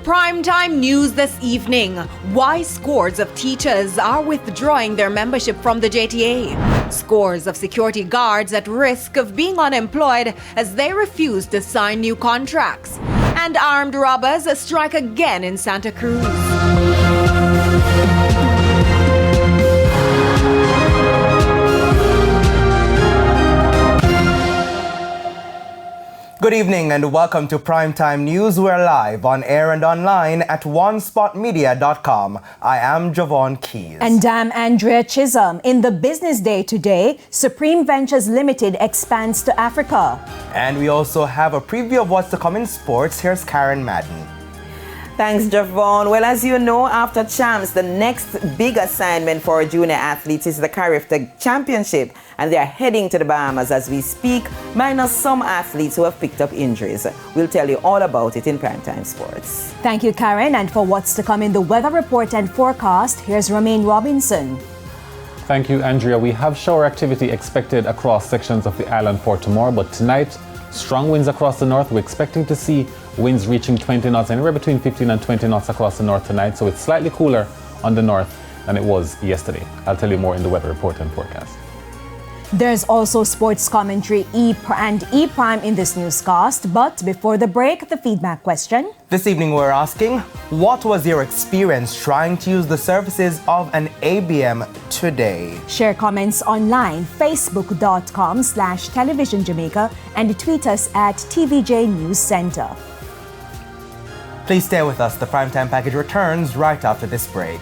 Primetime news this evening. Why scores of teachers are withdrawing their membership from the JTA. Scores of security guards at risk of being unemployed as they refuse to sign new contracts. And armed robbers strike again in Santa Cruz. Good evening and welcome to Primetime News. We're live on air and online at onespotmedia.com. I am Javon Keys. And I'm Andrea Chisholm. In the business day today, Supreme Ventures Limited expands to Africa. And we also have a preview of what's to come in sports. Here's Karen Madden. Thanks, Javon. Well, as you know, after champs, the next big assignment for junior athletes is the Carifta Championship, and they are heading to the Bahamas as we speak, minus some athletes who have picked up injuries. We'll tell you all about it in Primetime Sports. Thank you, Karen. And for what's to come in the weather report and forecast, here's Romaine Robinson. Thank you, Andrea. We have shower activity expected across sections of the island for tomorrow, but tonight, strong winds across the north. We're expecting to see winds reaching 20 knots, anywhere between 15 and 20 knots across the north tonight. So it's slightly cooler on the north than it was yesterday. I'll tell you more in the weather report and forecast. There's also sports commentary and E-Prime in this newscast. But before the break, the feedback question. This evening we're asking, what was your experience trying to use the services of an ABM today? Share comments online, facebook.com/Television Jamaica, and tweet us at TVJ News Center. Please stay with us. The Primetime Package returns right after this break.